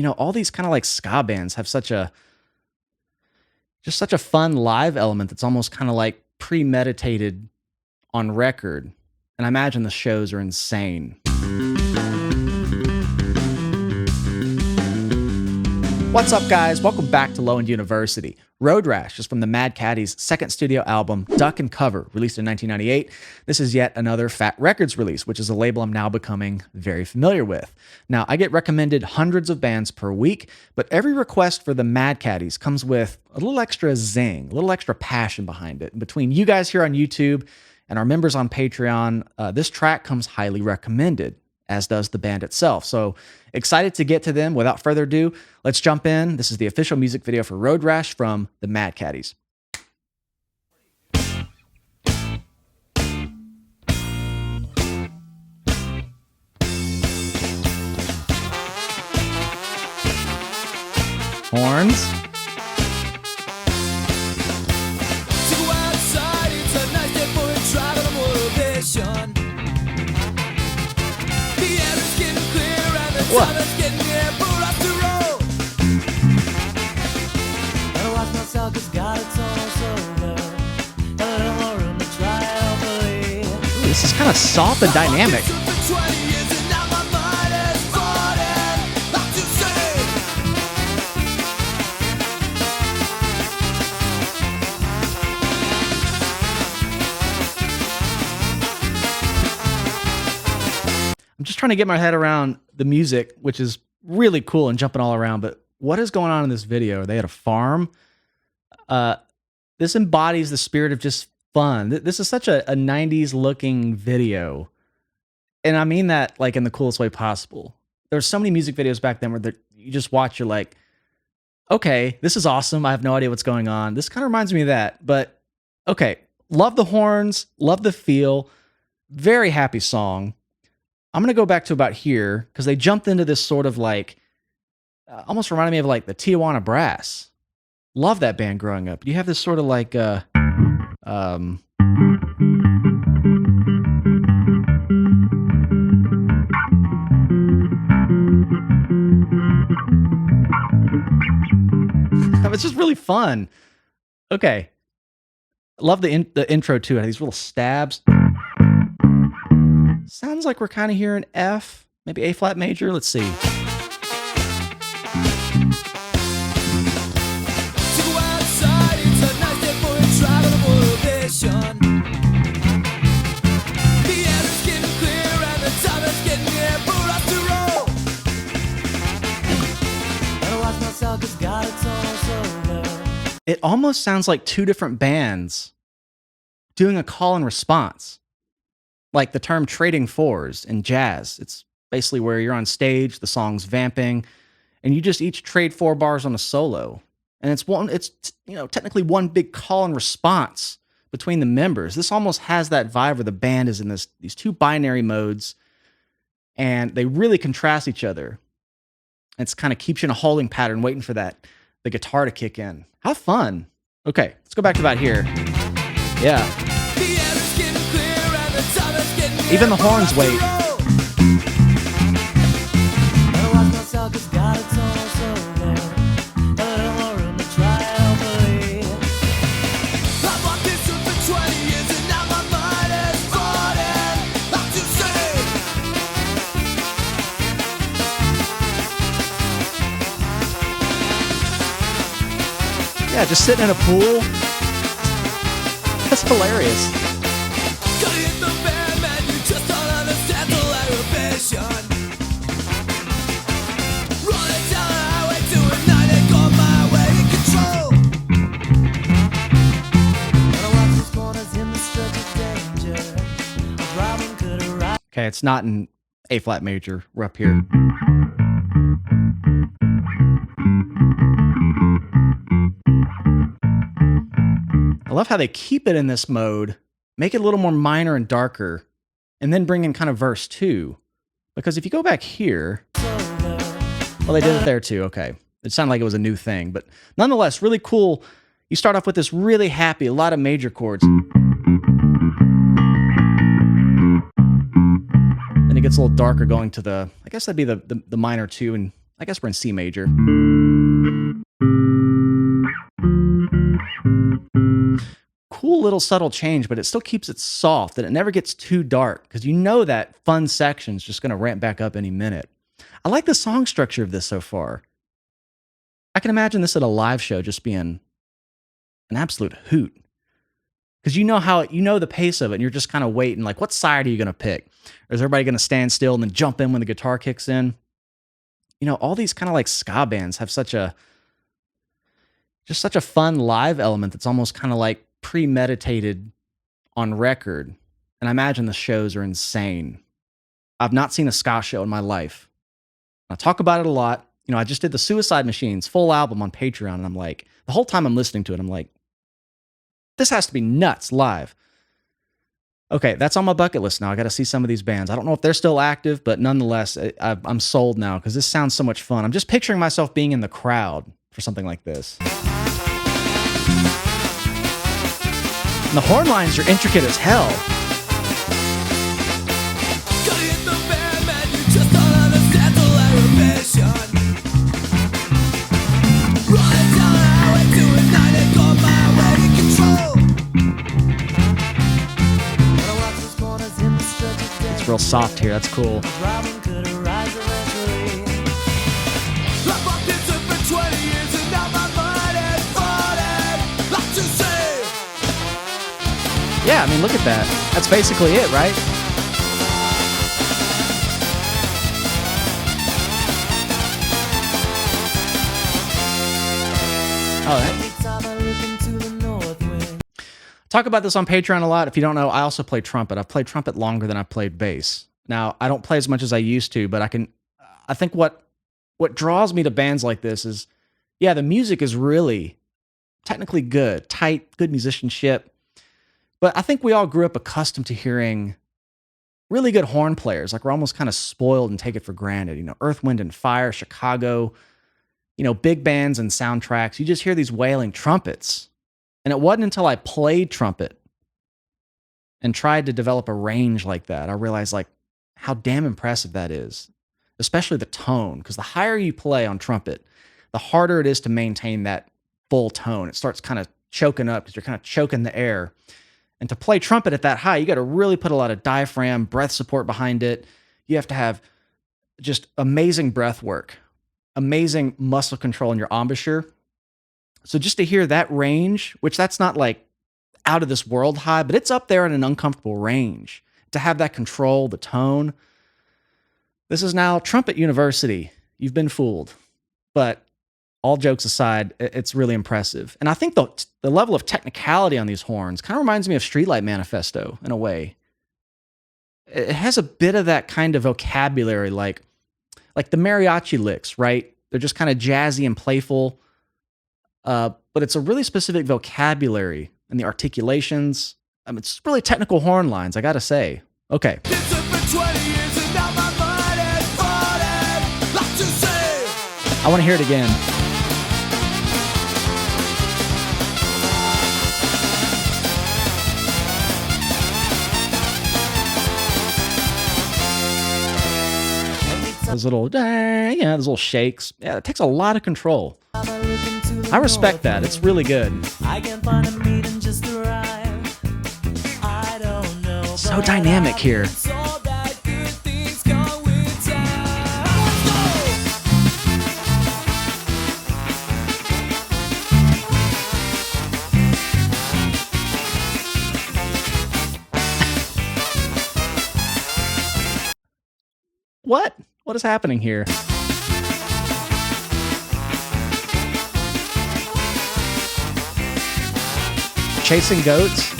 all these kind of like ska bands have such a fun live element that's almost kind of like premeditated on record. And I imagine the shows are insane. What's up, guys? Welcome back to Low End University. Road Rash is from the Mad Caddies' second studio album, Duck and Cover, released in 1998. This is yet another Fat Records release, which is a label I'm now becoming very familiar with. Now, I get recommended hundreds of bands per week, but every request for the Mad Caddies comes with a little extra zing, a little extra passion behind it. And between you guys here on YouTube and our members on Patreon, this track comes highly recommended, as does the band itself. So excited to get to them. Without further ado, let's jump in. This is the official music video for Road Rash from the Mad Caddies. Horns. What? This is kind of soft and dynamic. I'm just trying to get my head around the music, which is really cool and jumping all around, but what is going on in this video? Are they at a farm? This embodies the spirit of just fun. This is such a 90s looking video. And I mean that like in the coolest way possible. There's so many music videos back then where you just watch, you're like, okay, this is awesome. I have no idea what's going on. This kind of reminds me of that, but okay. Love the horns, love the feel. Very happy song. I'm going to go back to about here because they jumped into this sort of like, almost reminded me of like the Tijuana Brass. Love that band growing up. You have this sort of like, but it's just really fun. Okay. Love the intro too. It has these little stabs. Sounds like we're kind of hearing F, maybe A flat major. Let's see. It almost sounds like two different bands doing a call and response. Like the term trading fours in jazz. It's basically where you're on stage, the song's vamping, and you just each trade 4 bars on a solo. And it's technically one big call and response between the members. This almost has that vibe where the band is in these two binary modes and they really contrast each other. It's kind of keeps you in a holding pattern, waiting for the guitar to kick in. How fun. Okay, let's go back to about here. Yeah. Even the horns wait. Yeah, just sitting in a pool. That's hilarious. Okay, it's not in A flat major. We're up here. I love how they keep it in this mode, make it a little more minor and darker, and then bring in kind of verse 2. Because if you go back here, well, they did it there too. Okay. It sounded like it was a new thing, but nonetheless, really cool. You start off with this really happy, a lot of major chords. Then it gets a little darker going to I guess that'd be the minor 2, and I guess we're in C major. Cool little subtle change, but it still keeps it soft and it never gets too dark because you know that fun section's just going to ramp back up any minute. I like the song structure of this so far. I can imagine this at a live show just being an absolute hoot. Because you know the pace of it, and you're just kind of waiting, like, what side are you going to pick? Or is everybody going to stand still and then jump in when the guitar kicks in? You know, all these kind of like ska bands have such a fun live element that's almost kind of like premeditated on record. And I imagine the shows are insane. I've not seen a ska show in my life. I talk about it a lot. You know, I just did the Suicide Machines full album on Patreon, and I'm like, the whole time I'm listening to it, I'm like, this has to be nuts live. Okay, that's on my bucket list now. I got to see some of these bands. I don't know if they're still active, but nonetheless, I'm sold now because this sounds so much fun. I'm just picturing myself being in the crowd for something like this. And the horn lines are intricate as hell. It's real soft here. That's cool. Yeah, I mean, look at that. That's basically it, right? Oh, talk about this on Patreon a lot. If you don't know, I also play trumpet. I've played trumpet longer than I've played bass. Now, I don't play as much as I used to, but I think what draws me to bands like this is, yeah, the music is really technically good, tight, good musicianship. But I think we all grew up accustomed to hearing really good horn players. Like we're almost kind of spoiled and take it for granted. You know, Earth, Wind, and Fire, Chicago, you know, big bands and soundtracks. You just hear these wailing trumpets. And it wasn't until I played trumpet and tried to develop a range like that, I realized like how damn impressive that is, especially the tone. Because the higher you play on trumpet, the harder it is to maintain that full tone. It starts kind of choking up because you're kind of choking the air. And to play trumpet at that high, you got to really put a lot of diaphragm, breath support behind it. You have to have just amazing breath work, amazing muscle control in your embouchure. So just to hear that range, which that's not like out of this world high, but it's up there in an uncomfortable range. To have that control, the tone. This is now Trumpet University. You've been fooled. But all jokes aside, it's really impressive. And I think the level of technicality on these horns kind of reminds me of Streetlight Manifesto in a way. It has a bit of that kind of vocabulary, like the mariachi licks, right? They're just kind of jazzy and playful, but it's a really specific vocabulary and the articulations. It's really technical horn lines, I gotta say. Okay. I want to hear it again. Those little, those little shakes. Yeah, it takes a lot of control. I respect that. It's really good. So dynamic here. What? What is happening here? Chasing goats?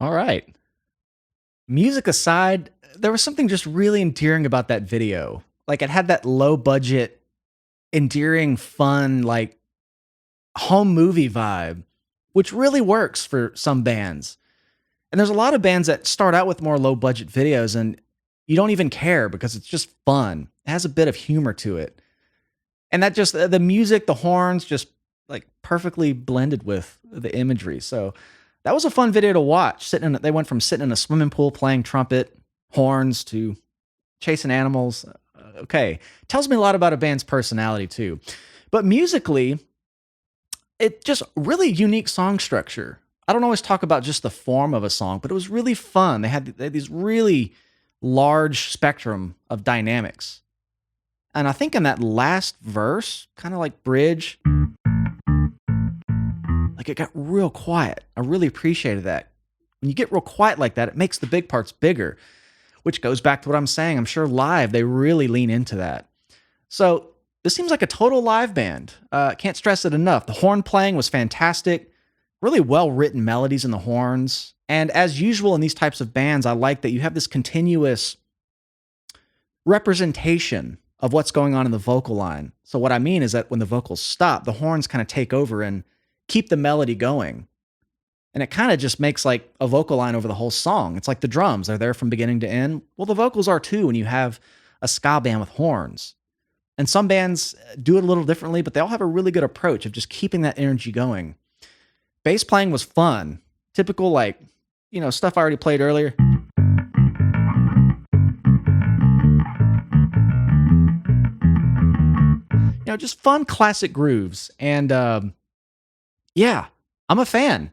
All right. Music aside, there was something just really endearing about that video. Like it had that low budget, endearing, fun, like home movie vibe, which really works for some bands. And there's a lot of bands that start out with more low budget videos and you don't even care because it's just fun. It has a bit of humor to it. And that just, the music, the horns, just like perfectly blended with the imagery. So that was a fun video to watch. They went from sitting in a swimming pool playing trumpet, horns, to chasing animals. Okay. Tells me a lot about a band's personality too. But musically, it just really unique song structure. I don't always talk about just the form of a song, but it was really fun. They had these really large spectrum of dynamics. And I think in that last verse, kind of like bridge, like it got real quiet. I really appreciated that. When you get real quiet like that, it makes the big parts bigger, which goes back to what I'm saying. I'm sure live, they really lean into that. So this seems like a total live band. Can't stress it enough. The horn playing was fantastic. Really well-written melodies in the horns. And as usual in these types of bands, I like that you have this continuous representation of what's going on in the vocal line. So what I mean is that when the vocals stop, the horns kind of take over and keep the melody going. And it kind of just makes like a vocal line over the whole song. It's like the drums. They're there from beginning to end. Well, the vocals are too when you have a ska band with horns. And some bands do it a little differently, but they all have a really good approach of just keeping that energy going. Bass playing was fun. Typical, like, stuff I already played earlier. Just fun classic grooves. And yeah, I'm a fan.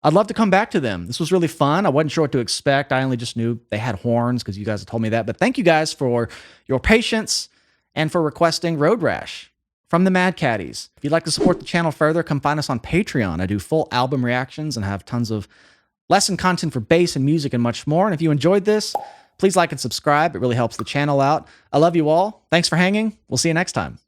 I'd love to come back to them. This was really fun. I wasn't sure what to expect. I only just knew they had horns because you guys had told me that. But thank you guys for your patience and for requesting Road Rash from the Mad Caddies. If you'd like to support the channel further, come find us on Patreon. I do full album reactions and have tons of lesson content for bass and music and much more. And if you enjoyed this, please like and subscribe. It really helps the channel out. I love you all. Thanks for hanging. We'll see you next time.